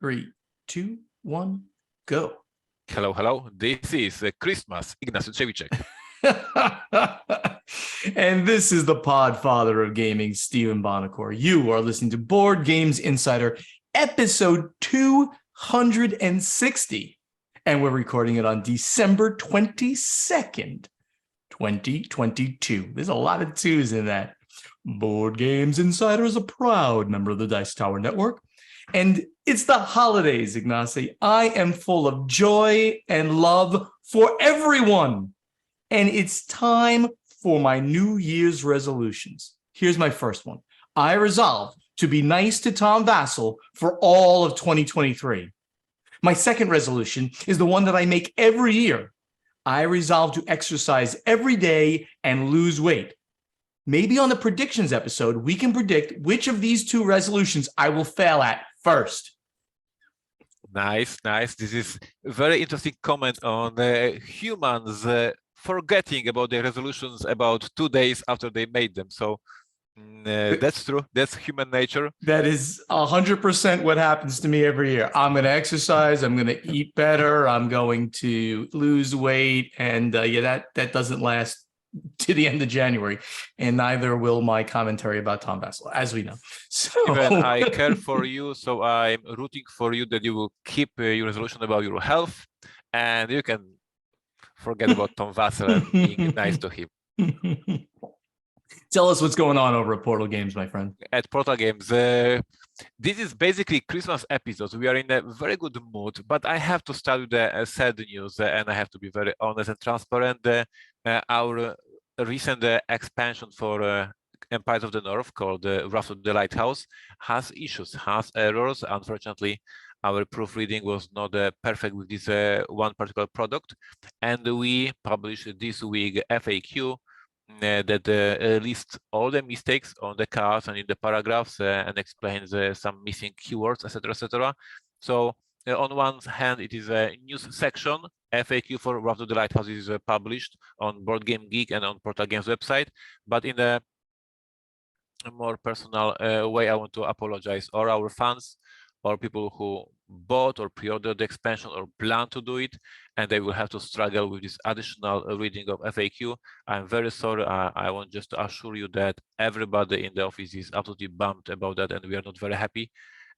3, 2, 1, go. Hello, hello. This is Christmas, Ignacy. And this is the Podfather of Gaming, Stephen Bonacore. You are listening to Board Games Insider, episode 260. And we're recording it on December 22nd, 2022. There's a lot of twos in that. Board Games Insider is a proud member of the Dice Tower Network. And it's the holidays, Ignacy. I am full of joy and love for everyone. And it's time for my New Year's resolutions. Here's my first one. I resolve to be nice to Tom Vassell for all of 2023. My second resolution is the one that I make every year. I resolve to exercise every day and lose weight. Maybe on the predictions episode, we can predict which of these two resolutions I will fail at first. Nice. This is a very interesting comment on humans forgetting about their resolutions about 2 days after they made them. So that's true. That's human nature. That is 100% what happens to me every year. I'm going to exercise. I'm going to eat better. I'm going to lose weight. And that doesn't last to the end of January, and neither will my commentary about Tom Vassell, as we know. So even I care for you, so I'm rooting for you that you will keep your resolution about your health, and you can forget about Tom Vassell and being nice to him. Tell us what's going on over at Portal Games, my friend. At Portal Games, this is basically Christmas episodes. We are in a very good mood, but I have to start with the sad news, and I have to be very honest and transparent. Our recent expansion for Empires of the North, called Wrath of the Lighthouse, has issues, has errors. Unfortunately, our proofreading was not perfect with this one particular product, and we published this week FAQ that lists all the mistakes on the cards and in the paragraphs and explains some missing keywords, etc. So on one hand, it is a news section. FAQ for Wrath of the Lighthouse is published on Board Game Geek and on Portal Games website. But in a more personal way, I want to apologize all our fans or people who bought or pre-ordered the expansion or plan to do it, and they will have to struggle with this additional reading of FAQ. I'm very sorry. I want just to assure you that everybody in the office is absolutely bummed about that, and we are not very happy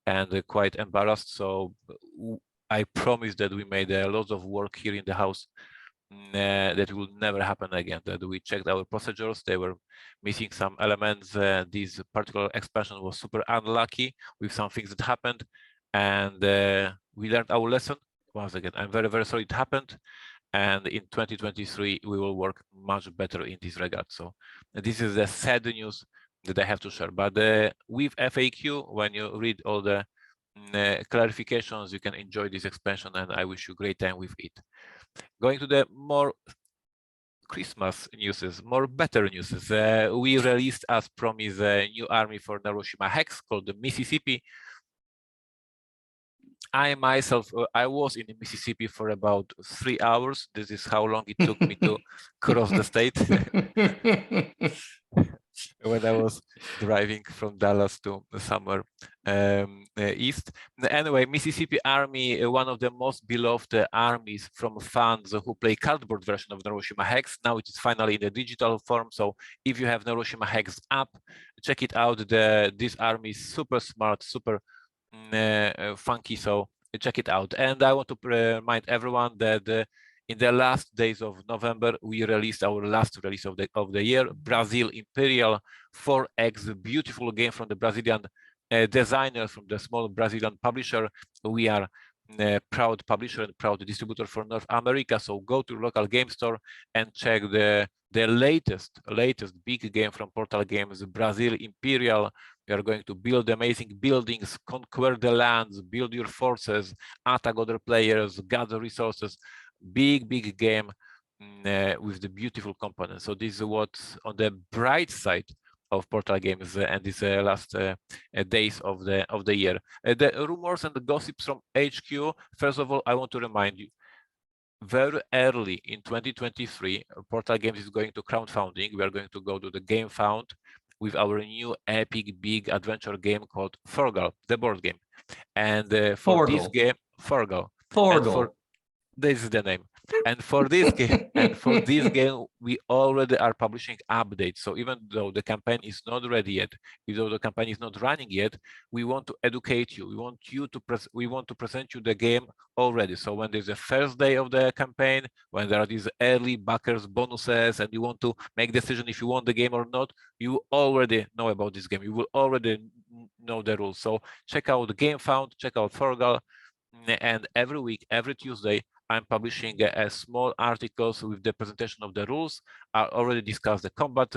and quite embarrassed. So I promise that we made a lot of work here in the house that will never happen again, that we checked our procedures. They were missing some elements. This particular expansion was super unlucky with some things that happened, and we learned our lesson. Once again, I'm very sorry it happened, and in 2023 we will work much better in this regard. So this is the sad news that I have to share. But with FAQ, when you read all the clarifications, you can enjoy this expansion, and I wish you a great time with it. Going to the more Christmas news, more better news. We released, as promised, a new army for Narushima Hex called the Mississippi. I myself, I was in the Mississippi for about 3 hours. This is how long it took me to cross the state. When I was driving from Dallas to somewhere east. Anyway, Mississippi Army, one of the most beloved armies from fans who play cardboard version of Narushima Hex. Now it is finally in the digital form. So if you have Narushima Hex app, check it out. This army is super smart, super funky. So check it out. And I want to remind everyone that in the last days of November, we released our last release of the year, Brazil Imperial 4X, beautiful game from the Brazilian designer, from the small Brazilian publisher. We are a proud publisher and proud distributor for North America. So go to local game store and check the latest big game from Portal Games, Brazil Imperial. We are going to build amazing buildings, conquer the lands, build your forces, attack other players, gather resources. Big game with the beautiful components. So this is what's on the bright side of Portal Games and these last days of the year. The rumors and the gossips from HQ. First of all, I want to remind you, very early in 2023, Portal Games is going to crowdfunding. We are going to go to the Game Fund. with our new epic big adventure game called Forgal, the board game. And for this Forgal. game, Forgal, and for Forgal. this is the name. And for this game, we already are publishing updates. So even though the campaign is not ready yet, even though the campaign is not running yet, we want to educate you. We want to present you the game already. So when there's a first day of the campaign, when there are these early backers bonuses, and you want to make decision if you want the game or not, you already know about this game. You will already know the rules. So check out the Game Found, check out Forgal, and every week, every Tuesday, I'm publishing a small articles with the presentation of the rules. I already discussed the combat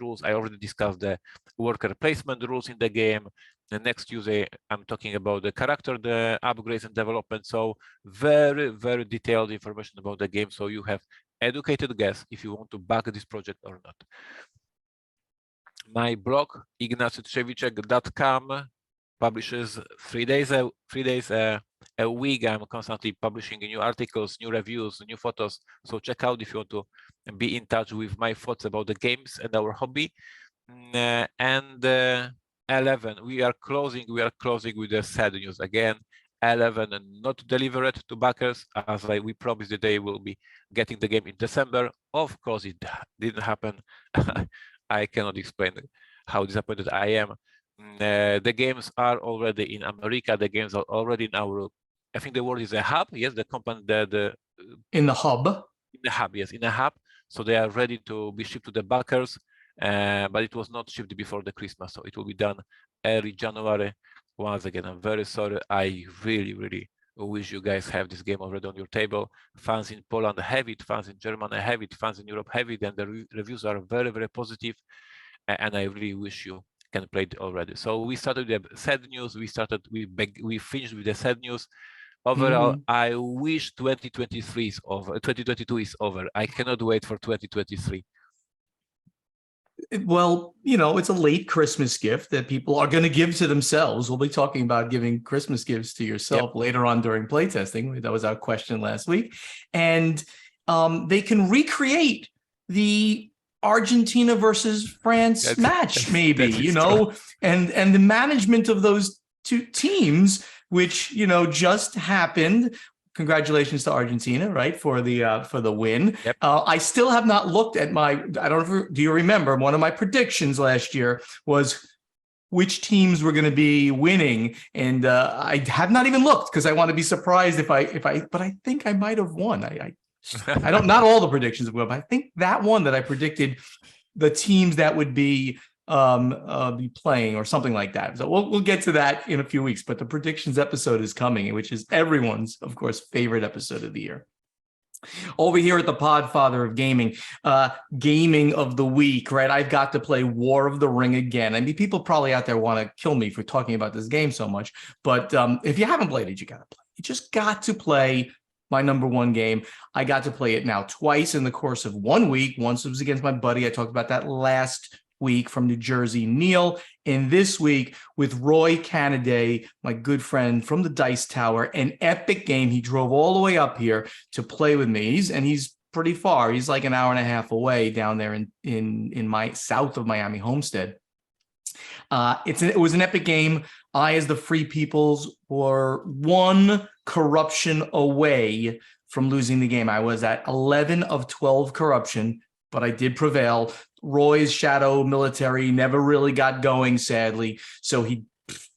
rules. I already discussed the worker placement rules in the game. The next Tuesday, I'm talking about the character, the upgrades and development. So very, very detailed information about the game. So you have educated guess if you want to back this project or not. My blog, ignacytrzewiczek.com, publishes 3 days a week. I'm constantly publishing new articles, new reviews, new photos. So check out if you want to be in touch with my thoughts about the games and our hobby. And 11, we are closing with the sad news again. 11 and not delivered to backers, as we promised that they will be getting the game in December. Of course, it didn't happen. I cannot explain how disappointed I am. The games are already in America. The games are already in our, I think the word is a hub. Yes, the company, In the hub. In the hub, yes, in the hub. So they are ready to be shipped to the backers, but it was not shipped before the Christmas. So it will be done early January. Once again, I'm very sorry. I really, really wish you guys have this game already on your table. Fans in Poland have it, fans in Germany have it, fans in Europe have it, and the reviews are very, very positive. And I really wish you can play it already. So we started with the sad news. We finished with the sad news. Overall, I wish 2023 is over. 2022 is over. I cannot wait for 2023. Well, you know, it's a late Christmas gift that people are going to give to themselves. We'll be talking about giving Christmas gifts to yourself later on during playtesting. That was our question last week. And they can recreate the Argentina versus France match, maybe, you know, and the management of those two teams, which, you know, just happened. Congratulations to Argentina, right, for the win. I still have not looked at my, I don't know, do you remember, one of my predictions last year was which teams were going to be winning, and I have not even looked because I want to be surprised if I, but I think I might have won. I don't, not all the predictions will, but I think that one that I predicted the teams that would be playing or something like that. So we'll get to that in a few weeks, but the predictions episode is coming, which is everyone's, of course, favorite episode of the year. Over here at the Podfather of Gaming, gaming of the week, right? I've got to play War of the Ring again. I mean, people probably out there want to kill me for talking about this game so much, but if you haven't played it, you got to play. You just got to play my number one game. I got to play it now twice in the course of 1 week. Once it was against my buddy. I talked about that last week from New Jersey, Neil. And this week with Roy Canaday, my good friend from the Dice Tower, an epic game. He drove all the way up here to play with me. He's pretty far. He's like an hour and a half away down there in my south of Miami homestead. It was an epic game. I, as the Free Peoples, were one corruption away from losing the game. I was at 11 of 12 corruption, but I did prevail. Roy's shadow military never really got going, sadly, so he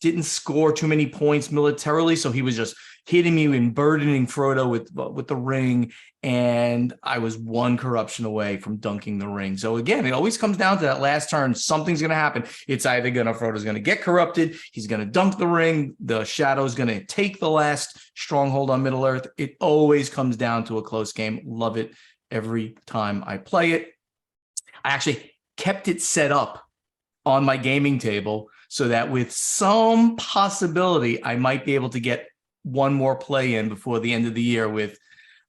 didn't score too many points militarily, so he was just hitting me and burdening Frodo with the ring, and I was one corruption away from dunking the ring. So again, it always comes down to that last turn. Something's going to happen. It's either Frodo's going to get corrupted, he's going to dunk the ring, the shadow's going to take the last stronghold on Middle Earth. It always comes down to a close game. Love it every time I play it. I actually kept it set up on my gaming table so that with some possibility, I might be able to get one more play in before the end of the year with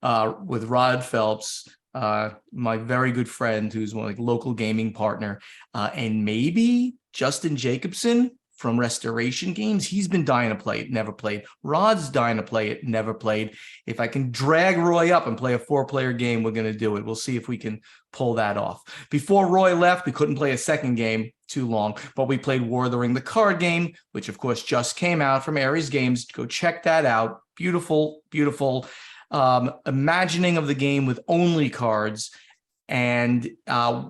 Rod Phelps, my very good friend, who's one like local gaming partner, and maybe Justin Jacobson from Restoration Games. He's been dying to play it, never played. Rod's dying to play it, never played. If I can drag Roy up and play a 4-player game, we're going to do it. We'll see if we can pull that off. Before Roy left, we couldn't play a second game too long, but we played War of the Ring, the card game, which of course just came out from Ares Games. Go check that out. Beautiful, beautiful imagining of the game with only cards. And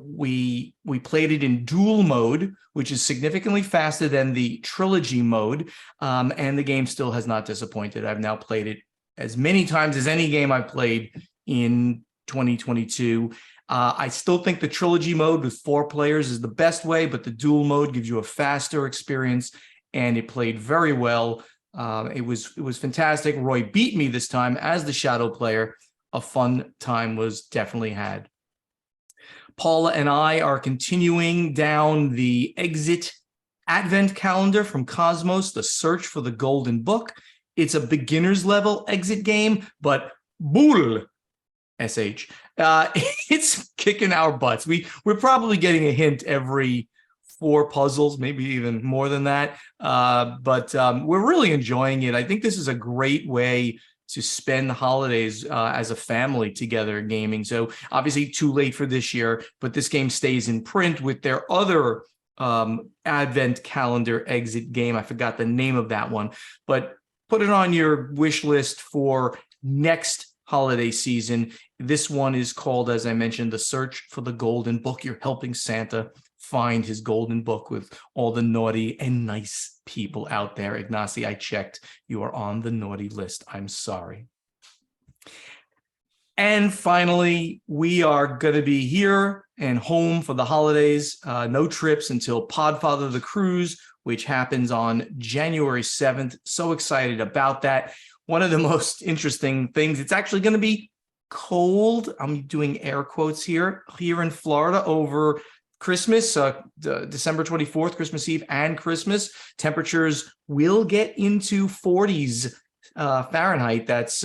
we played it in dual mode, which is significantly faster than the trilogy mode. And the game still has not disappointed. I've now played it as many times as any game I've played in 2022. I still think the trilogy mode with 4 players is the best way, but the dual mode gives you a faster experience, and it played very well. It was fantastic. Roy beat me this time as the shadow player. A fun time was definitely had. Paula and I are continuing down the Exit Advent Calendar from Cosmos, The Search for the Golden Book. It's a beginner's level exit game, but bull, SH. It's kicking our butts. We're probably getting a hint every 4 puzzles, maybe even more than that. But we're really enjoying it. I think this is a great way to spend the holidays as a family together gaming. So obviously too late for this year, but this game stays in print with their other Advent Calendar exit game. I forgot the name of that one, but put it on your wish list for next holiday season. This one is called, as I mentioned, The Search for the Golden Book. You're helping Santa find his golden book with all the naughty and nice people out there. Ignacy, I checked. You are on the naughty list. I'm sorry. And finally, we are going to be here and home for the holidays. No trips until Podfather the Cruise, which happens on January 7th. So excited about that. One of the most interesting things, it's actually going to be cold. I'm doing air quotes here in Florida over Christmas, December 24th, Christmas Eve and Christmas. Temperatures will get into 40s Fahrenheit. That's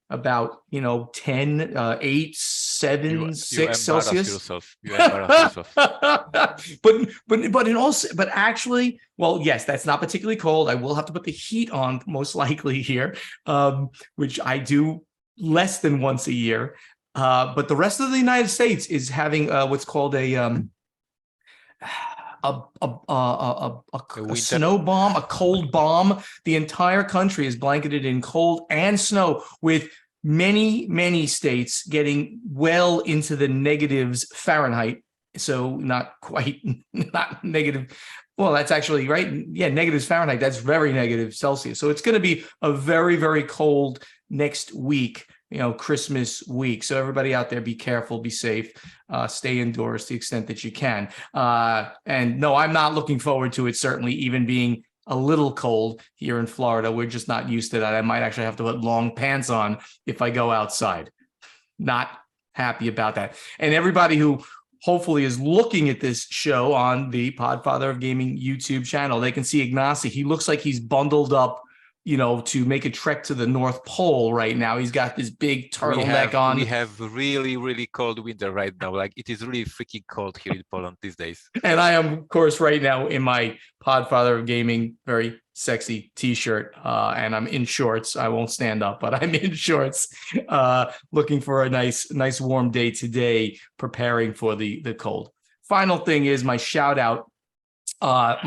about 10, 8, 7, 6 Celsius. You embarrass yourself. but actually, well, yes, that's not particularly cold. I will have to put the heat on most likely here, which I do less than once a year. But the rest of the United States is having what's called a snow bomb, a cold bomb. The entire country is blanketed in cold and snow, with many states getting well into the negatives Fahrenheit. So not negative. Well, that's actually right. Yeah, negatives Fahrenheit. That's very negative Celsius. So it's going to be a very, very cold next week, Christmas week. So everybody out there, be careful, be safe, stay indoors to the extent that you can. And no, I'm not looking forward to it, certainly even being a little cold here in Florida. We're just not used to that. I might actually have to put long pants on if I go outside. Not happy about that. And everybody who hopefully is looking at this show on the Podfather of Gaming YouTube channel, they can see Ignacy. He looks like he's bundled up, to make a trek to the North Pole right now. He's got this big turtleneck on. We have really, really cold winter right now. Like, it is really freaking cold here in Poland these days. And I am, of course, right now in my Podfather of Gaming very sexy t-shirt, and I'm in shorts. I won't stand up, but I'm in shorts, looking for a nice warm day today, preparing for the cold. Final thing is my shout out. Our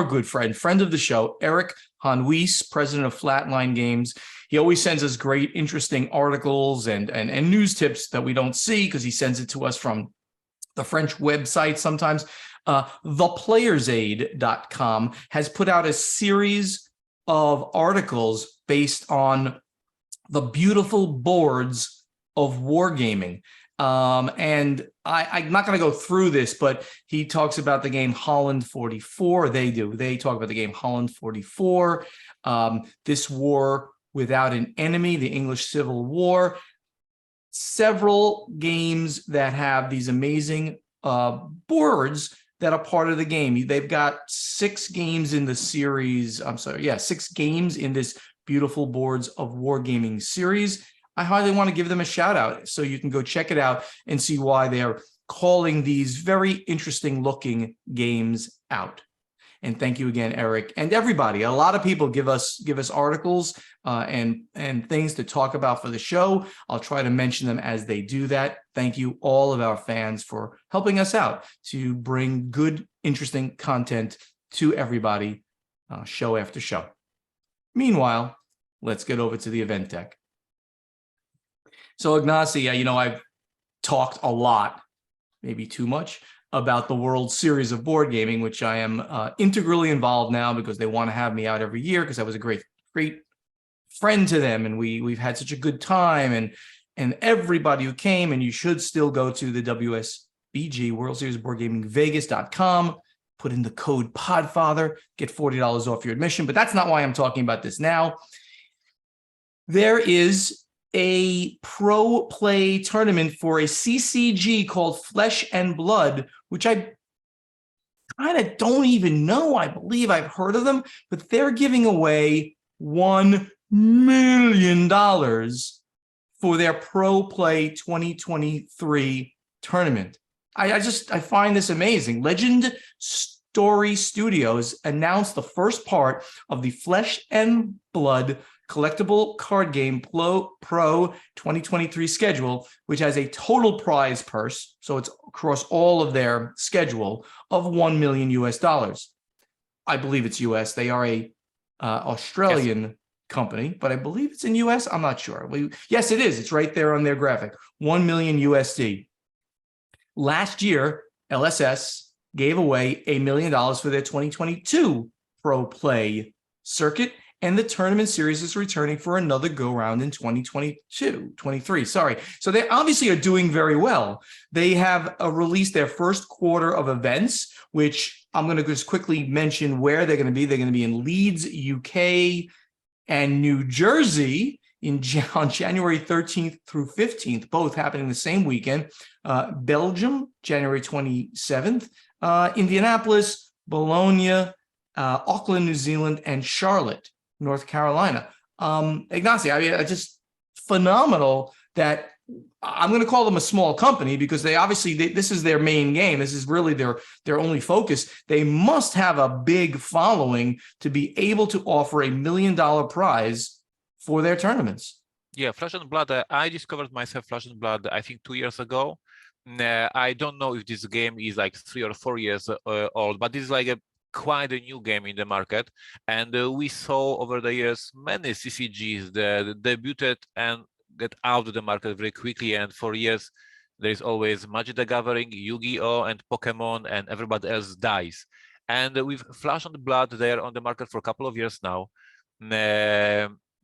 good friend of the show, Eric Hanwies, president of Flatline Games. He always sends us great, interesting articles and news tips that we don't see because he sends it to us from the French website sometimes. Theplayersaid.com has put out a series of articles based on the beautiful boards of wargaming. And I'm not going to go through this, but he talks about the game Holland 44. They talk about the game Holland 44. This war without an enemy, the English Civil War. Several games that have these amazing boards that are part of the game. They've got 6 games in the series. 6 games in this beautiful boards of wargaming series. I highly want to give them a shout out, so you can go check it out and see why they're calling these very interesting looking games out. And thank you again, Eric, and everybody. A lot of people give us articles and things to talk about for the show. I'll try to mention them as they do that. Thank you, all of our fans, for helping us out to bring good, interesting content to everybody, show after show. Meanwhile, let's get over to the event deck. So, Ignacy, I've talked a lot, maybe too much, about the World Series of Board Gaming, which I am integrally involved now because they want to have me out every year because I was a great friend to them, and we've had such a good time, and everybody who came, and you should still go to the WSBG, World Series of Board Gaming Vegas.com, put in the code Podfather, get $40 off your admission. But that's not why I'm talking about this now. There is a pro play tournament for a CCG called Flesh and Blood, which I kind of don't even know. I believe I've heard of them, but they're giving away $1 million for their Pro Play 2023 tournament. I find this amazing. Legend Story Studios announced the first part of the Flesh and Blood collectible card game Pro 2023 schedule, which has a total prize purse, so it's across all of their schedule, of $1 million US. I believe it's US. They are a Australian company, but I believe it's in US. I'm not sure. Yes, it is. It's right there on their graphic. 1 million USD. Last year, LSS gave away $1 million for their 2022 Pro Play circuit, and the tournament series is returning for another go-round in 23. Sorry. So they obviously are doing very well. They have released their first quarter of events, which I'm going to just quickly mention where they're going to be. They're going to be in Leeds, UK, and New Jersey on January 13th through 15th, both happening the same weekend. Belgium, January 27th, Indianapolis, Bologna, Auckland, New Zealand, and Charlotte, North Carolina. Ignacy, I mean, just phenomenal that I'm going to call them a small company because they obviously, this is their main game. This is really their only focus. They must have a big following to be able to offer $1 million prize for their tournaments. Yeah, Flesh and Blood. I discovered myself Flesh and Blood, I think 2 years ago. I don't know if this game is like 3 or 4 years old, but this is like quite a new game in the market. And we saw over the years many CCGs that debuted and get out of the market very quickly. And for years, there is always Magic the Gathering, Yu-Gi-Oh, and Pokemon, and everybody else dies. And with Flesh and Blood, they are on the market for a couple of years now.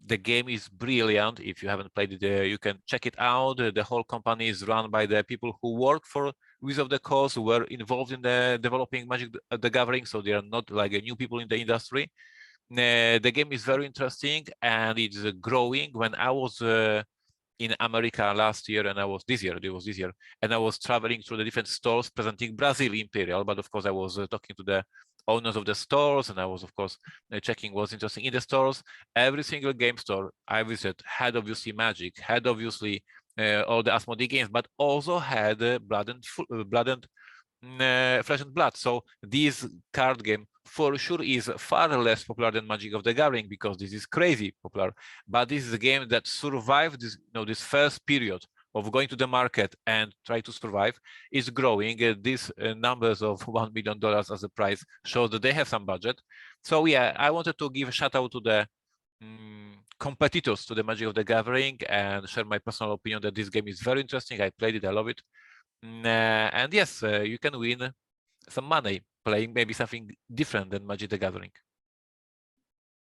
The game is brilliant. If you haven't played it, you can check it out. The whole company is run by the people who work for Wizards of the Coast, who were involved in the developing Magic the Gathering, so they are not like new people in the industry. The game is very interesting and it's growing. When I was in America last year, and it was this year, and I was traveling through the different stores presenting Brazil Imperial, but of course I was talking to the owners of the stores, and I was of course checking what's interesting in the stores. Every single game store I visited had obviously Magic, had obviously all the Asmodee games, but also had Flesh and Blood. So this card game for sure is far less popular than Magic of the Gathering because this is crazy popular. But this is a game that survived this, this first period of going to the market and try to survive, is growing. These numbers of $1 million as a prize shows that they have some budget. So yeah, I wanted to give a shout out to the competitors to the Magic of the Gathering and share my personal opinion that this game is very interesting. I played it, I love it. And yes, you can win some money playing maybe something different than Magic the Gathering.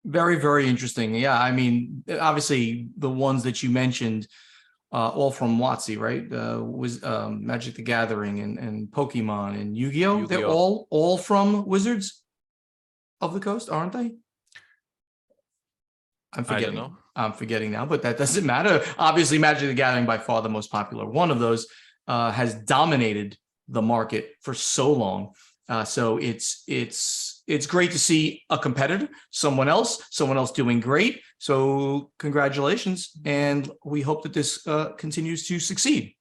Very, very interesting. Yeah, I mean, obviously the ones that you mentioned, all from WotC, right? Was Magic the Gathering and Pokemon and Yu-Gi-Oh. They're all from Wizards of the Coast, aren't they? I'm forgetting. I don't know. I'm forgetting now, but that doesn't matter. Obviously, Magic the Gathering, by far the most popular one of those, has dominated the market for so long. So it's great to see a competitor, someone else doing great. So congratulations, and we hope that this continues to succeed.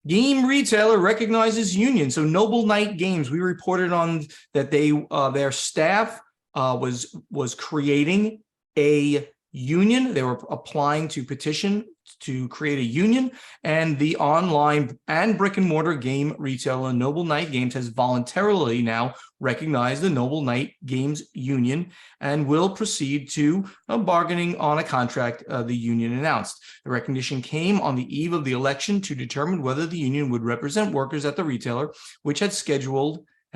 Game retailer recognizes union. So Noble Knight Games, we reported on that their staff was creating a union. They were applying to petition to create a union, and the online and brick and mortar game retailer Noble Knight Games has voluntarily now recognized the Noble Knight Games union and will proceed to bargaining on a contract the union announced. The recognition came on the eve of the election to determine whether the union would represent workers at the retailer, which had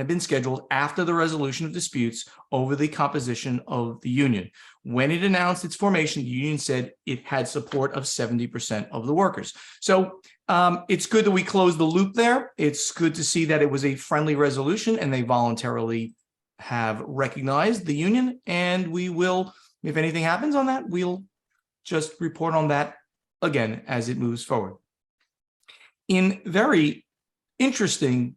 been scheduled after the resolution of disputes over the composition of the union. When it announced its formation, the union said it had support of 70% of the workers. So it's good that we closed the loop there. It's good to see that it was a friendly resolution and they voluntarily have recognized the union. And we will, if anything happens on that, we'll just report on that again as it moves forward. In very interesting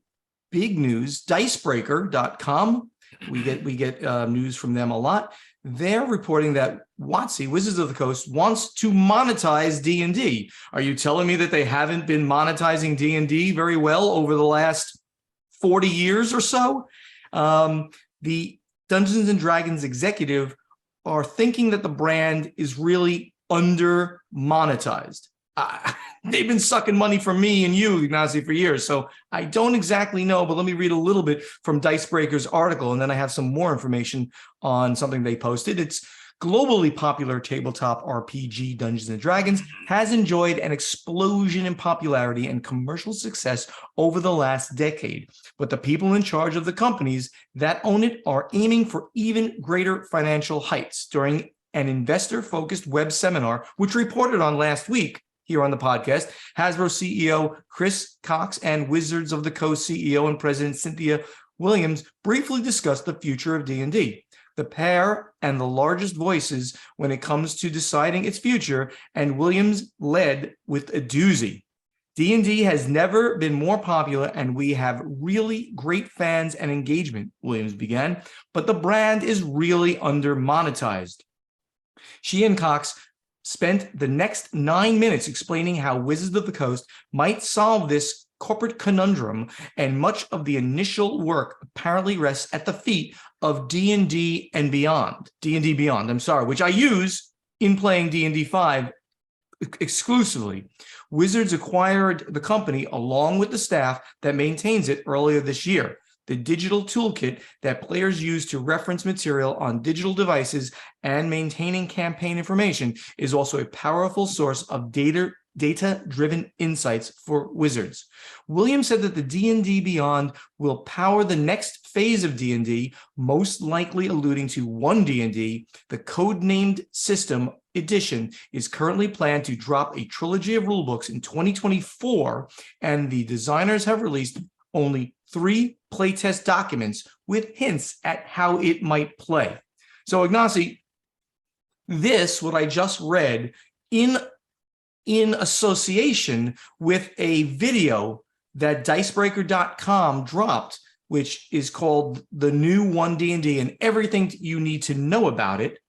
big news, dicebreaker.com, we get news from them a lot. They're reporting that WotC, Wizards of the Coast, wants to monetize D&D. Are you telling me that they haven't been monetizing D&D very well over the last 40 years or so? The Dungeons and Dragons executive are thinking that the brand is really under monetized. They've been sucking money from me and you, Ignacy, for years. So I don't exactly know, but let me read a little bit from Dicebreaker's article, and then I have some more information on something they posted. It's globally popular tabletop RPG Dungeons and Dragons has enjoyed an explosion in popularity and commercial success over the last decade. But the people in charge of the companies that own it are aiming for even greater financial heights. During an investor-focused web seminar, which reported on last week, here on the podcast, Hasbro CEO Chris Cox and Wizards of the Coast CEO and President Cynthia Williams briefly discussed the future of D&D. The pair and the largest voices when it comes to deciding its future, and Williams led with a doozy. D&D has never been more popular, and we have really great fans and engagement, Williams began, but the brand is really under monetized. She and Cox spent the next 9 minutes explaining how Wizards of the Coast might solve this corporate conundrum, and much of the initial work apparently rests at the feet of D&D Beyond, which I use in playing D&D 5 exclusively. Wizards acquired the company along with the staff that maintains it earlier this year. The digital toolkit that players use to reference material on digital devices and maintaining campaign information is also a powerful source of data-driven insights for Wizards. Williams said that the D&D Beyond will power the next phase of D&D, most likely alluding to 1D&D. The codenamed system edition is currently planned to drop a trilogy of rulebooks in 2024, and the designers have released only 3 playtest documents with hints at how it might play. So, Ignacy, what I just read in association with a video that dicebreaker.com dropped, which is called The New 1D&D and Everything You Need to Know About It,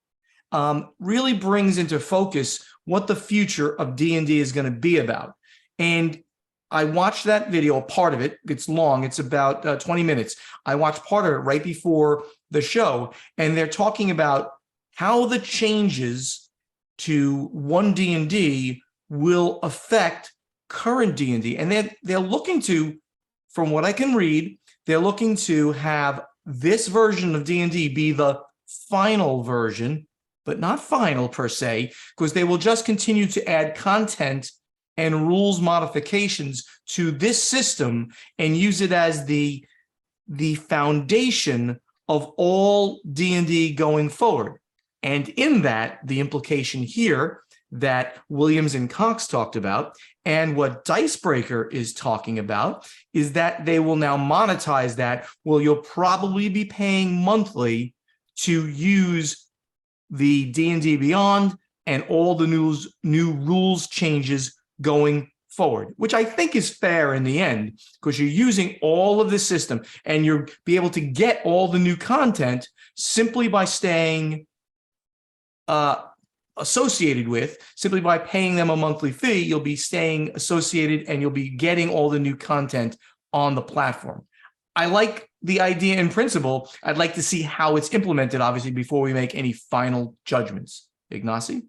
really brings into focus what the future of D&D is going to be about. And I watched that video, part of it. It's long. It's about 20 minutes. I watched part of it right before the show, and they're talking about how the changes to 1D&D will affect current D&D. And they're looking to, from what I can read, they're looking to have this version of D&D be the final version, but not final per se, because they will just continue to add content and rules modifications to this system and use it as the foundation of all D&D going forward. And in that, the implication here that Williams and Cox talked about, and what Dicebreaker is talking about, is that they will now monetize that. Well, you'll probably be paying monthly to use the D&D Beyond and all the new rules changes going forward, which I think is fair in the end, because you're using all of the system and you'll be able to get all the new content simply by staying associated with. Simply by paying them a monthly fee, you'll be staying associated and you'll be getting all the new content on the platform. I like the idea in principle. I'd like to see how it's implemented, obviously, before we make any final judgments. Ignacy?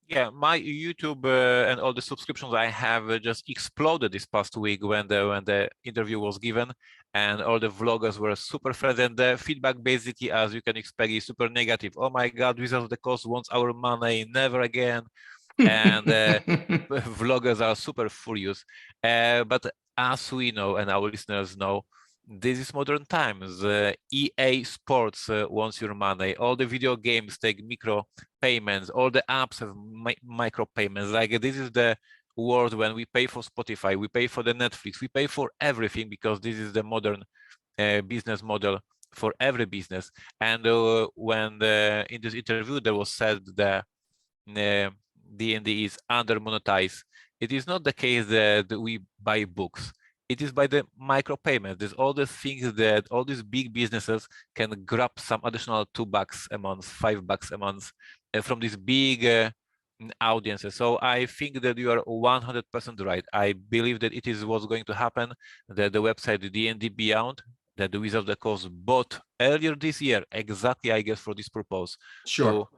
Yeah, my YouTube and all the subscriptions I have just exploded this past week when the interview was given, and all the vloggers were super friendly, and the feedback basically, as you can expect, is super negative. Oh my God, Wizards of the Coast wants our money, never again. And vloggers are super furious. But as we know, and our listeners know, this is modern times. EA Sports wants your money. All the video games take micro payments. All the apps have micro payments. Like, this is the world when we pay for Spotify, we pay for the Netflix, we pay for everything, because this is the modern business model for every business. And when in this interview there was said that D&D is under monetized, it is not the case that we buy books. It is by the micro payment. There's all the things that all these big businesses can grab some additional $2 a month, $5 a month from these big audiences. So I think that you are 100% right. I believe that it is what's going to happen, that the website D&D Beyond, that the Wizards of the Coast bought earlier this year, exactly, I guess, for this purpose, Sure. to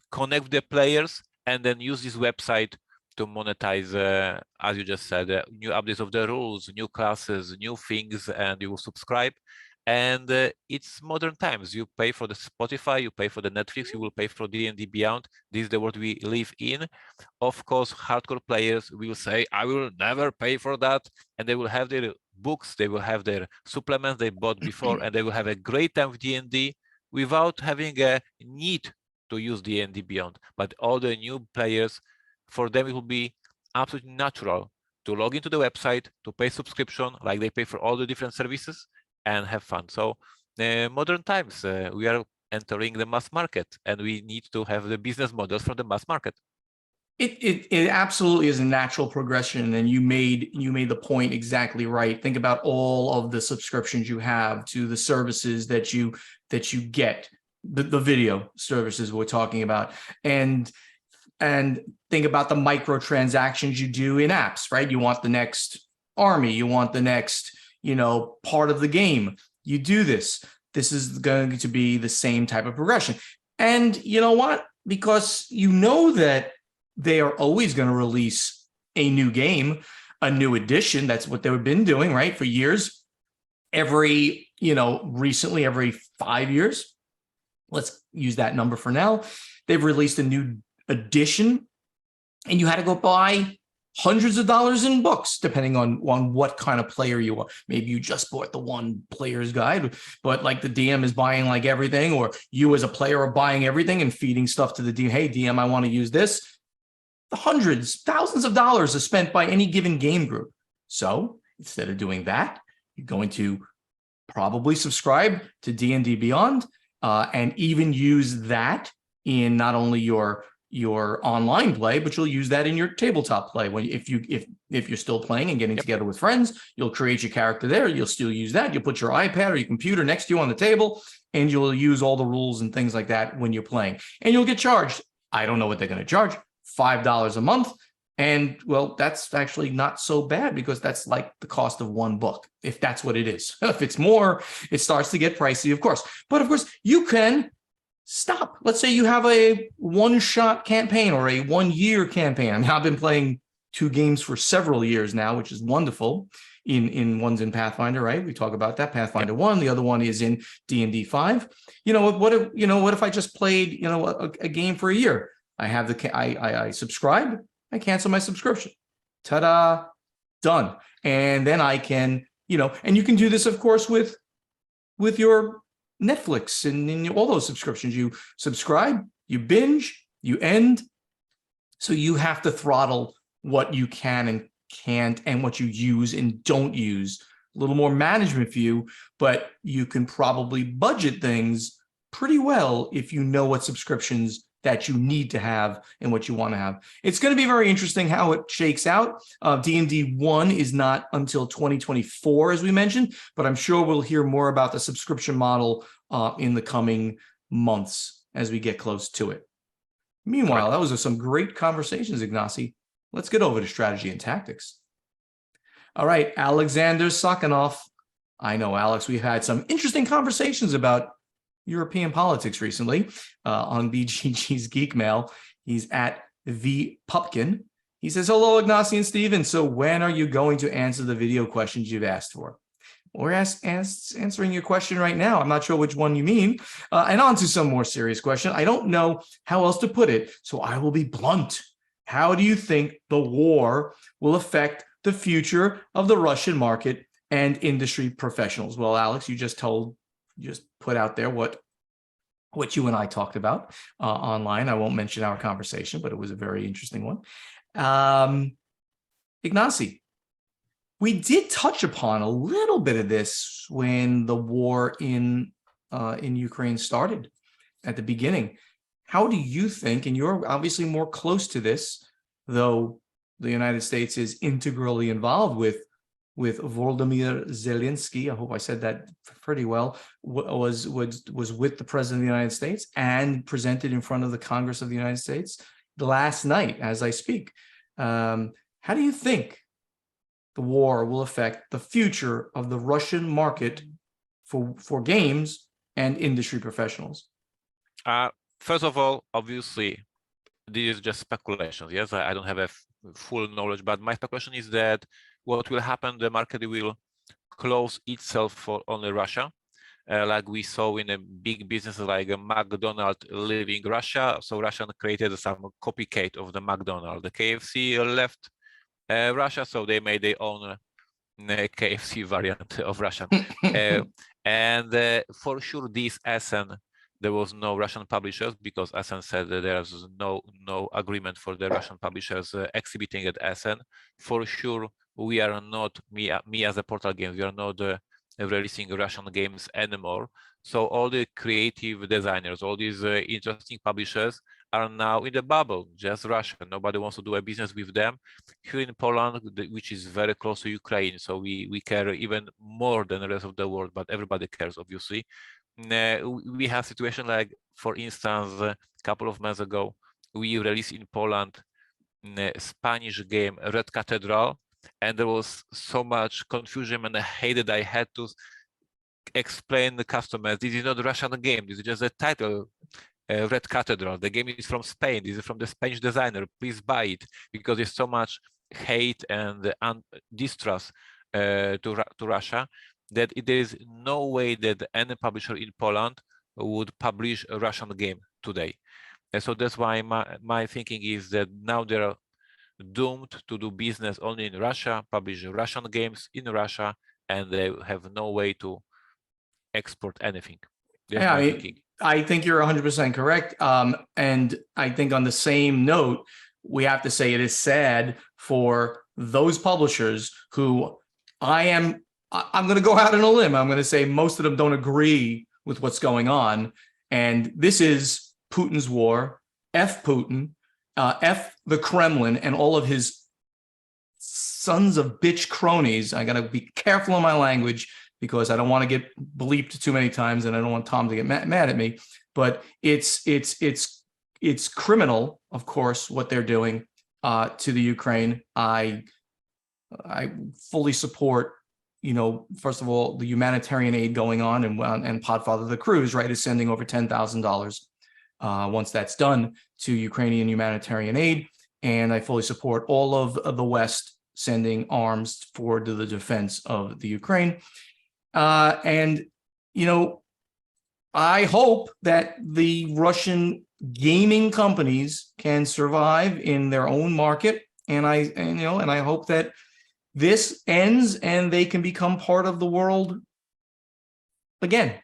connect the players and then use this website to monetize, as you just said, new updates of the rules, new classes, new things, and you will subscribe. And it's modern times. You pay for the Spotify, you pay for the Netflix, you will pay for D&D Beyond. This is the world we live in. Of course, hardcore players will say, I will never pay for that. And they will have their books, they will have their supplements they bought before, and they will have a great time with D&D without having a need to use D&D Beyond. But all the new players, for them, it will be absolutely natural to log into the website, to pay subscription, like they pay for all the different services, and have fun. So modern times, we are entering the mass market, and we need to have the business models from the mass market. It absolutely is a natural progression, and you made the point exactly right. Think about all of the subscriptions you have to the services that you get, the video services we're talking about, and think about the microtransactions you do in apps, right? You want the next army, you want the next, part of the game. You do this. This is going to be the same type of progression. And you know what? Because you know that they are always going to release a new game, a new edition. That's what they've been doing, right? For years. Recently, every 5 years, let's use that number for now, they've released a new edition, and you had to go buy hundreds of dollars in books, depending on what kind of player you are. Maybe you just bought the one player's guide, but like the DM is buying like everything, or you as a player are buying everything and feeding stuff to the DM. Hey, DM, I want to use this. The hundreds, thousands of dollars are spent by any given game group. So instead of doing that, you're going to probably subscribe to D&D Beyond, and even use that in not only your online play, but you'll use that in your tabletop play. If you're still playing and getting together with friends, you'll create your character there. You'll still use that. You'll put your iPad or your computer next to you on the table, and you'll use all the rules and things like that when you're playing. And you'll get charged. I don't know what they're going to charge, $5 a month. And well, that's actually not so bad, because that's like the cost of one book, if that's what it is. If it's more, it starts to get pricey, of course. But of course, you can stop. Let's say you have a one-shot campaign or a one-year campaign. I mean, I've been playing 2 games for several years now, which is wonderful. One's in Pathfinder, right? We talk about that, Pathfinder 1. The other one is in D&D 5. What if I just played, a game for a year? I have I subscribe, I cancel my subscription. Ta-da, done. And then I can, and you can do this, of course, with your Netflix and all those subscriptions. You subscribe, you binge, you end. So you have to throttle what you can and can't, and what you use and don't use. A little more management for you, but you can probably budget things pretty well if you know what subscriptions that you need to have and what you want to have. It's going to be very interesting how it shakes out. D&D 1 is not until 2024, as we mentioned, but I'm sure we'll hear more about the subscription model in the coming months as we get close to it. Meanwhile, those are some great conversations, Ignacy. Let's get over to strategy and tactics. All right, Alexander Sakhanov. I know, Alex, we've had some interesting conversations about European politics recently on BGG's Geek Mail. He's at the Pupkin. He says, hello, Ignacy and Steven. So when are you going to answer the video questions you've asked for? We're answering your question right now. I'm not sure which one you mean. And on to some more serious question. I don't know how else to put it, so I will be blunt. How do you think the war will affect the future of the Russian market and industry professionals? Well, Alex, you just put out there what you and I talked about online. I won't mention our conversation, but it was a very interesting one. Ignacy, we did touch upon a little bit of this when the war in Ukraine started at the beginning. How do you think, and you're obviously more close to this, though the United States is integrally involved with Volodymyr Zelensky, I hope I said that pretty well, was with the President of the United States and presented in front of the Congress of the United States last night as I speak. How do you think the war will affect the future of the Russian market for games and industry professionals? First of all, obviously, this is just speculations. Yes, I don't have a full knowledge, but my speculation is that what will happen, the market will close itself for only Russia, like we saw in a big business like a McDonald's leaving Russia. So Russia created some copycat of the McDonald's. The KFC left Russia, so they made their own KFC variant of Russian. And for sure, this SN, there was no Russian publishers because SN said that there is no agreement for the Russian publishers exhibiting at SN. For sure, we are not, me as a Portal Games, we are not releasing Russian games anymore. So all the creative designers, all these interesting publishers are now in the bubble, just Russia. Nobody wants to do a business with them. Here in Poland, which is very close to Ukraine, so we care even more than the rest of the world, but everybody cares, obviously. We have a situation like, for instance, a couple of months ago, we released in Poland a Spanish game, Red Cathedral, and there was so much confusion and hate that I had to explain the customers, this is not a Russian game, this is just a title, Red Cathedral. The game is from Spain, this is from the Spanish designer, please buy it, because there's so much hate and distrust to Russia, that there is no way that any publisher in Poland would publish a Russian game today. And so that's why my thinking is that now they're doomed to do business only in Russia, publish Russian games in Russia, and they have no way to export anything. That's my thinking. I think you're 100% correct. And I think on the same note, we have to say it is sad for those publishers who I'm going to go out on a limb. I'm going to say most of them don't agree with what's going on. And this is Putin's war. F Putin, F the Kremlin and all of his sons of bitch cronies. I got to be careful in my language because I don't want to get bleeped too many times and I don't want Tom to get mad at me. But it's criminal, of course, what they're doing to the Ukraine. I fully support, first of all, the humanitarian aid going on, and Podfather the Cruise, right, is sending over $10,000 once that's done to Ukrainian humanitarian aid. And I fully support all of the West sending arms for the defense of the Ukraine. And I hope that the Russian gaming companies can survive in their own market. And I hope that this ends and they can become part of the world again.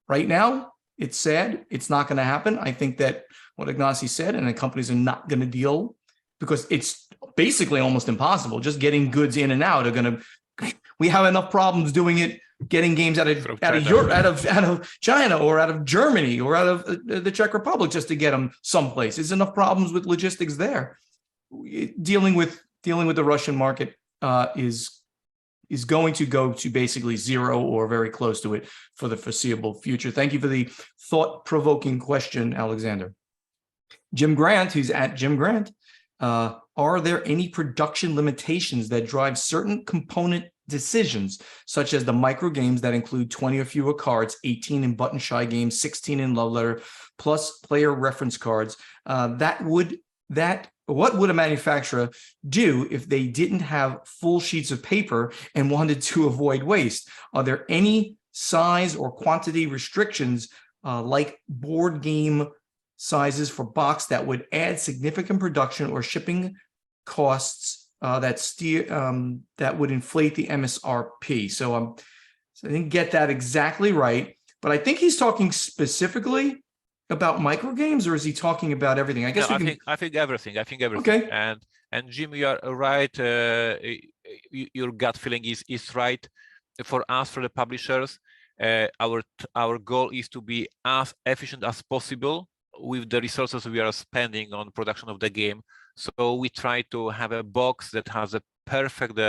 Right now, it's sad. It's not going to happen. I think that what Ignacy said, and the companies are not going to deal, because it's basically almost impossible. Just getting goods in and out are going to. We have enough problems doing it, getting games out of Europe, out of China, or out of Germany, or out of the Czech Republic, just to get them someplace. There's enough problems with logistics there. Dealing with the Russian market is going to go to basically zero or very close to it for the foreseeable future. Thank you for the thought-provoking question, Alexander. Jim Grant, who's at Jim Grant, are there any production limitations that drive certain component decisions, such as the micro games that include 20 or fewer cards, 18 in button shy games, 16 in love letter, plus player reference cards? What would a manufacturer do if they didn't have full sheets of paper and wanted to avoid waste? Are there any size or quantity restrictions like board game sizes for box that would add significant production or shipping costs that would inflate the MSRP? So I didn't get that exactly right, but I think he's talking specifically about micro games, or is he talking about everything? I guess No, I think everything. I think everything. Okay. And Jim, you are right. Your gut feeling is right. For us, for the publishers, our goal is to be as efficient as possible with the resources we are spending on production of the game. So we try to have a box that has a perfect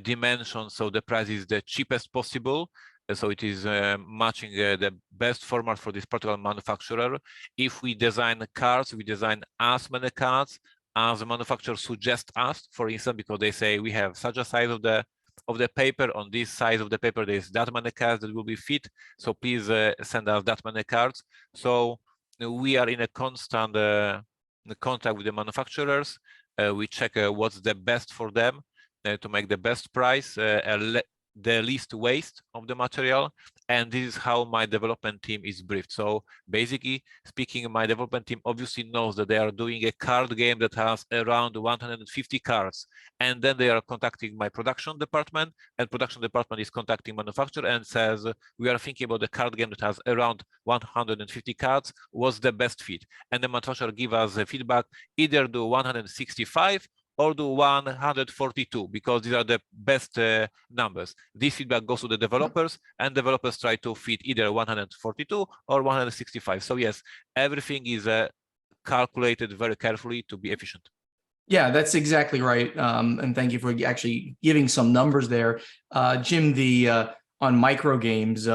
dimension, so the price is the cheapest possible. So it is matching the best format for this particular manufacturer. If we design cards, we design as many cards as the manufacturer suggests us, for instance, because they say we have such a size of the paper, on this size of the paper there's that many cards that will be fit, so please send us that many cards. So we are in a constant contact with the manufacturers. We check what's the best for them to make the best price, the least waste of the material, and this is how my development team is briefed. So basically speaking, my development team obviously knows that they are doing a card game that has around 150 cards, and then they are contacting my production department, and production department is contacting manufacturer and says, we are thinking about the card game that has around 150 cards, what's the best fit? And the manufacturer give us a feedback, either do 165 or do 142, because these are the best numbers. This feedback goes to the developers, and developers try to fit either 142 or 165. So yes, everything is calculated very carefully to be efficient. Yeah, that's exactly right. And thank you for actually giving some numbers there. Jim, on micro games,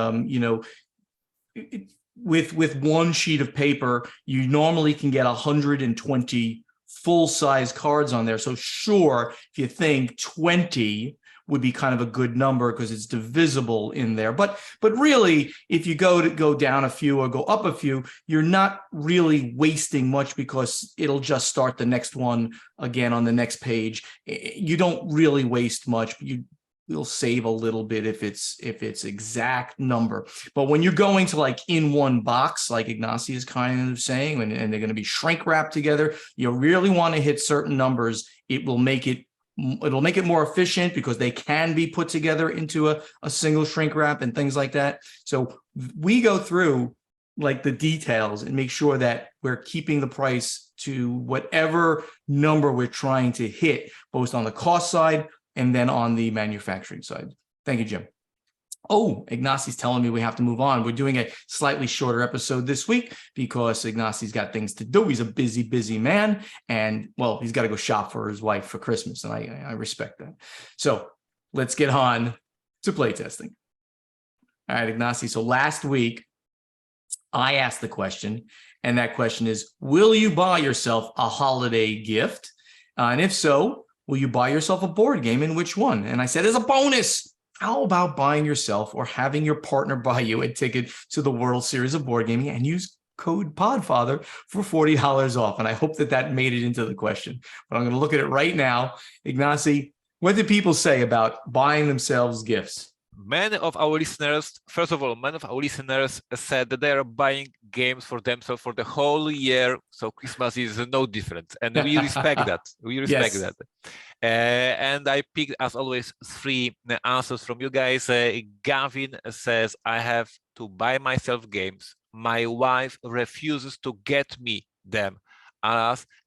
with one sheet of paper, you normally can get 120 full-size cards on there. So sure, if you think 20 would be kind of a good number because it's divisible in there. But really, if you go down a few or go up a few, you're not really wasting much because it'll just start the next one again on the next page. You don't really waste much. You'll save a little bit if it's exact number. But when you're going to like in one box, like Ignacy is kind of saying, and they're going to be shrink wrapped together, you really want to hit certain numbers. It'll make it more efficient because they can be put together into a single shrink wrap and things like that. So we go through like the details and make sure that we're keeping the price to whatever number we're trying to hit, both on the cost side and then on the manufacturing side. Thank you, Jim. Oh, Ignacy's telling me we have to move on. We're doing a slightly shorter episode this week because Ignacy's got things to do. He's a busy, busy man. And, well, he's got to go shop for his wife for Christmas, and I respect that. So let's get on to playtesting. All right, Ignacy. So last week, I asked the question, and that question is, will you buy yourself a holiday gift? And if so, will you buy yourself a board game, and which one? And I said, as a bonus, how about buying yourself or having your partner buy you a ticket to the World Series of Board Gaming and use code PODFATHER for $40 off? And I hope that made it into the question. But I'm going to look at it right now. Ignacy, what do people say about buying themselves gifts? Many of our listeners, first of all, many of our listeners said that they are buying games for themselves for the whole year. So Christmas is no different. And we respect that. We respect that. And I picked, as always, 3 answers from you guys. Gavin says, I have to buy myself games. My wife refuses to get me them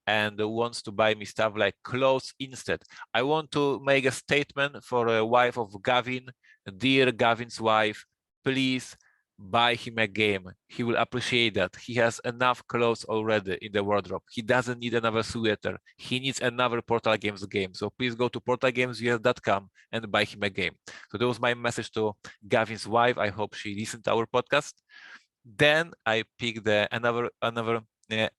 and wants to buy me stuff like clothes instead. I want to make a statement for a wife of Gavin. Dear Gavin's wife, please buy him a game. He will appreciate that. He has enough clothes already in the wardrobe. He doesn't need another sweater. He needs another Portal Games game. So please go to portalgames.com and buy him a game. So that was my message to Gavin's wife. I hope she listened to our podcast. Then I picked another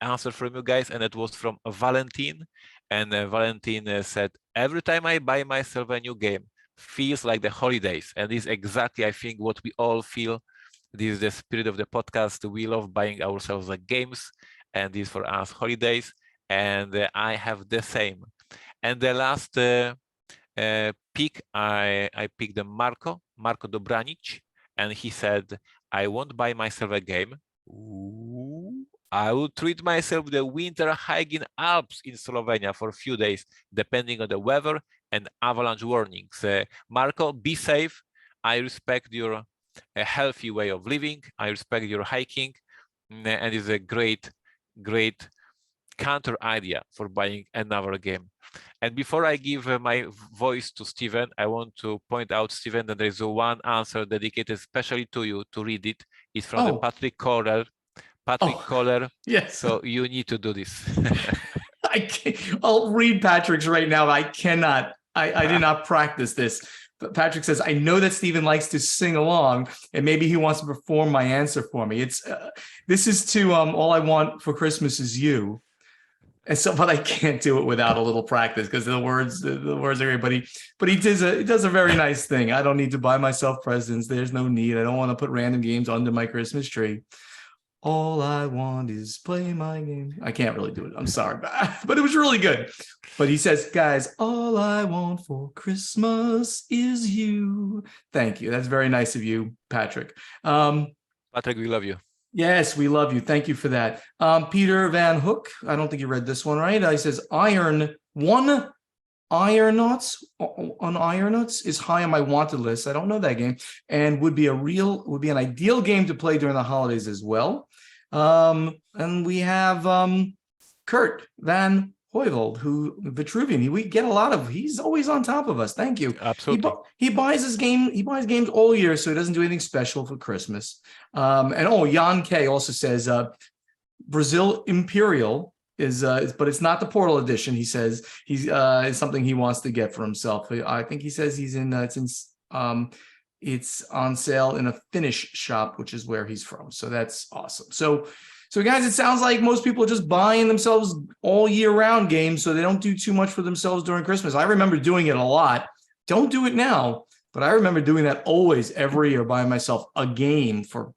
answer from you guys, and it was from Valentin. And Valentin said, every time I buy myself a new game, feels like the holidays. And this is exactly, I think, what we all feel. This is the spirit of the podcast. We love buying ourselves like games, and this for us holidays. And I have the same. And the last pick, I picked the Marco Dobranic, and he said, I won't buy myself a game. Ooh. I will treat myself the winter hike in Alps in Slovenia for a few days, depending on the weather and avalanche warnings. Marco, be safe. I respect your healthy way of living. I respect your hiking, and it's a great counter idea for buying another game. And before I give my voice to Steven, I want to point out, Steven, that there is one answer dedicated especially to you to read it. It's from the Patrick Kohler. Yes. So you need to do this. I can't, I'll read Patrick's right now. I cannot. I did not practice this. But Patrick says, I know that Steven likes to sing along, and maybe he wants to perform my answer for me. It's this is to All I Want for Christmas Is You. And so, but I can't do it without a little practice because the words are great. But he does a very nice thing. I don't need to buy myself presents. There's no need. I don't want to put random games under my Christmas tree. All I want is play my game. I can't really do it. I'm sorry, but it was really good. But he says, guys, all I want for Christmas is you. Thank you. That's very nice of you, Patrick. Patrick, we love you. Yes, we love you. Thank you for that. Peter Van Hook, I don't think you read this one right. He says, Ironauts is high on my wanted list. I don't know that game, and would be an ideal game to play during the holidays as well. And we have Kurt Van Hoyvold, Vitruvian. We get a lot of. He's always on top of us. Thank you. Absolutely. He buys games all year, so he doesn't do anything special for Christmas. And Jan K also says Brazil Imperial is but it's not the Portal edition. He says it's something he wants to get for himself. I think he says it's on sale in a Finnish shop, which is where he's from. So that's awesome. So guys, it sounds like most people are just buying themselves all year round games, so they don't do too much for themselves during Christmas. I remember doing it a lot. Don't do it now, but I remember doing that always every year, buying myself a game for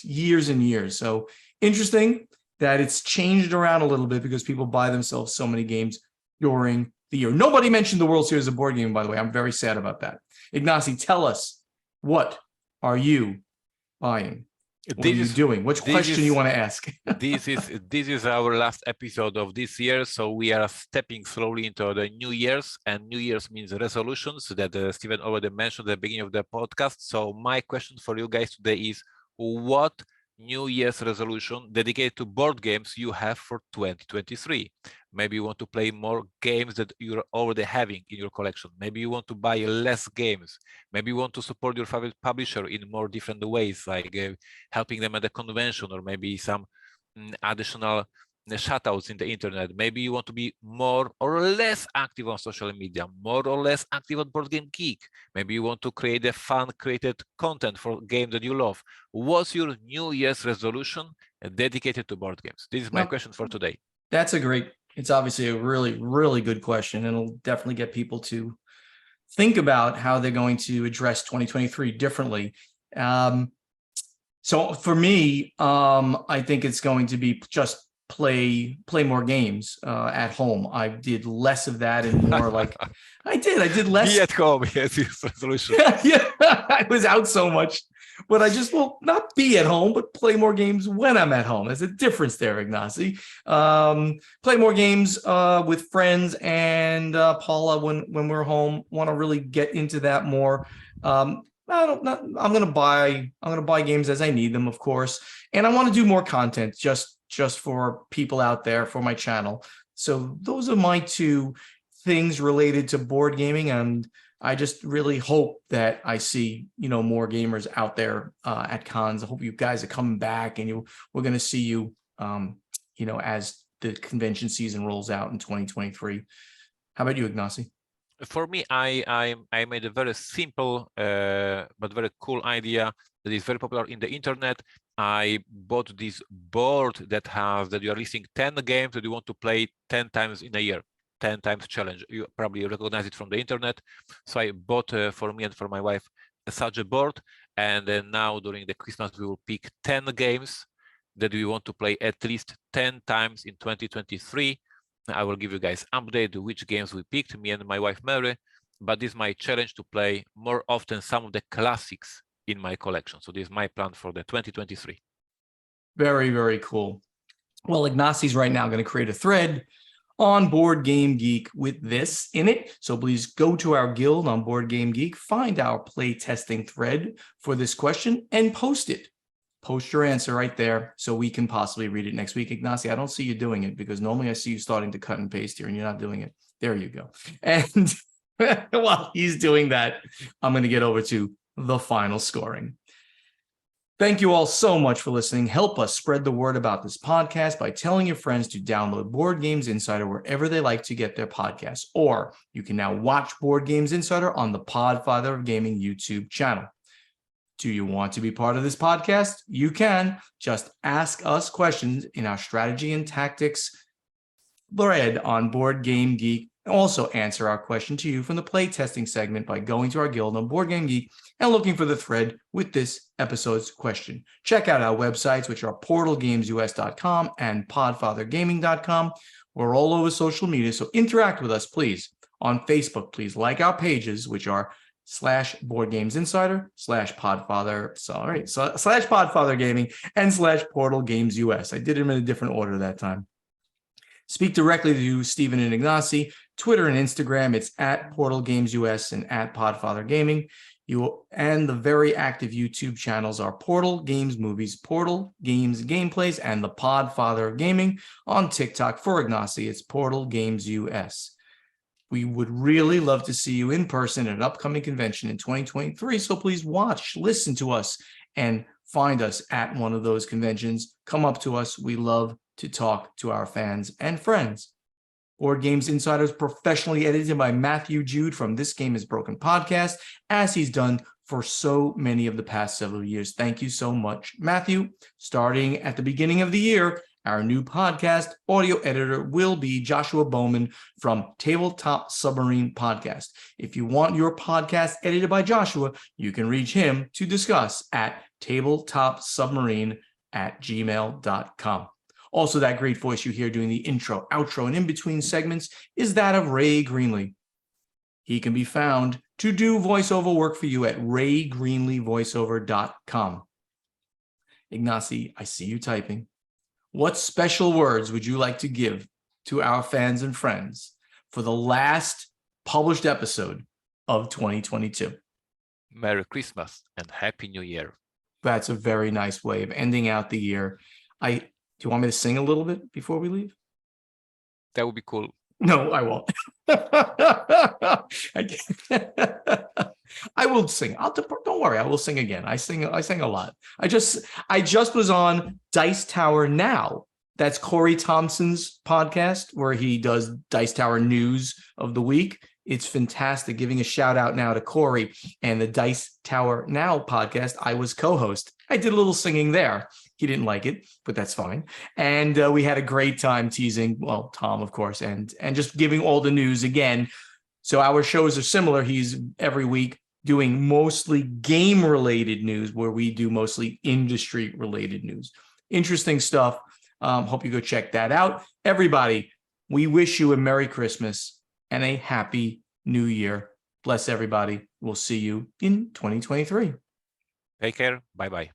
years and years. So interesting that it's changed around a little bit because people buy themselves so many games during the year. Nobody mentioned the World Series of Board Game, by the way. I'm very sad about that. Ignacy, tell us, what are you buying? What are you doing? Which question you want to ask? This is our last episode of this year, so we are stepping slowly into the New Year's, and New Year's means resolutions that Steven already mentioned at the beginning of the podcast. So my question for you guys today is, what New Year's resolution dedicated to board games you have for 2023? Maybe you want to play more games that you're already having in your collection. Maybe you want to buy less games. Maybe you want to support your favorite publisher in more different ways, like helping them at a convention, or maybe some additional shoutouts in the internet. Maybe you want to be more or less active on social media, more or less active on Board Game Geek. Maybe you want to create a fun created content for games that you love. What's your New Year's resolution dedicated to board games? This is my question for today. It's obviously a really, really good question, and it'll definitely get people to think about how they're going to address 2023 differently. So for me, I think it's going to be just play more games at home. I did less of that and more like I did less. Be at home, yes, resolution. Yeah, I was out so much, but I just will not be at home, but play more games when I'm at home. There's a difference there, Ignacy. Play more games with friends and Paula when we're home. Want to really get into that more. I'm gonna buy games as I need them, of course, and I want to do more content just for people out there for my channel. So those are my two things related to board gaming, and I just really hope that I see more gamers out there at cons. I hope you guys are coming back, and we're going to see you as the convention season rolls out in 2023. How about you, Ignacy? For me, I made a very simple but very cool idea that is very popular in the internet. I bought this board that you are listing 10 games that you want to play 10 times in a year. 10 times challenge. You probably recognize it from the internet. So I bought for me and for my wife such a board. And then now during the Christmas, we will pick 10 games that we want to play at least 10 times in 2023. I will give you guys update which games we picked, me and my wife Mary. But this is my challenge to play more often some of the classics in my collection. So this is my plan for the 2023. Very, very cool. Well, Ignacy's right now going to create a thread on Board Game Geek with this in it. So please go to our guild on Board Game Geek, find our play testing thread for this question and post it. Post your answer right there so we can possibly read it next week. Ignacy, I don't see you doing it because normally I see you starting to cut and paste here and you're not doing it. There you go. And while he's doing that, I'm going to get over to the final scoring. Thank you all so much for listening. Help us spread the word about this podcast by telling your friends to download Board Games Insider wherever they like to get their podcasts. Or you can now watch Board Games Insider on the Podfather of Gaming YouTube channel. Do you want to be part of this podcast? You can. Just ask us questions in our strategy and tactics thread on Board Game Geek. Also answer our question to you from the play testing segment by going to our guild on Board Game Geek and looking for the thread with this episode's question. Check out our websites, which are portalgamesus.com and podfathergaming.com. We're all over social media, so interact with us, please. On Facebook, please like our pages, which are /BoardGamesInsider, /PodfatherGaming, and /PortalGamesUS. I did them in a different order that time. Speak directly to Stephen and Ignacy. Twitter and Instagram, it's @PortalGamesUS and @PodfatherGaming. And the very active YouTube channels are Portal Games Movies, Portal Games Gameplays, and the Podfather of Gaming. On TikTok for Ignacy, it's Portal Games US. We would really love to see you in person at an upcoming convention in 2023. So please watch, listen to us, and find us at one of those conventions. Come up to us. We love to talk to our fans and friends. Board Games Insider is professionally edited by Matthew Jude from This Game is Broken podcast, as he's done for so many of the past several years. Thank you so much, Matthew. Starting at the beginning of the year, our new podcast audio editor will be Joshua Bowman from Tabletop Submarine Podcast. If you want your podcast edited by Joshua, you can reach him to discuss at tabletopsubmarine@gmail.com. Also, that great voice you hear doing the intro, outro, and in-between segments is that of Ray Greenlee. He can be found to do voiceover work for you at raygreenleevoiceover.com. Ignacy, I see you typing. What special words would you like to give to our fans and friends for the last published episode of 2022? Merry Christmas and Happy New Year. That's a very nice way of ending out the year. Do you want me to sing a little bit before we leave? That would be cool. No, I won't. I will sing. Don't worry, I will sing again. I sing a lot. I just was on Dice Tower Now. That's Corey Thompson's podcast where he does Dice Tower news of the week. It's fantastic. Giving a shout out now to Corey and the Dice Tower Now podcast. I was co-host. I did a little singing there. He didn't like it, but that's fine. And we had a great time teasing, well, Tom, of course, and just giving all the news again. So our shows are similar. He's every week doing mostly game-related news where we do mostly industry-related news. Interesting stuff. Hope you go check that out. Everybody, we wish you a Merry Christmas and a Happy New Year. Bless everybody. We'll see you in 2023. Take care. Bye-bye.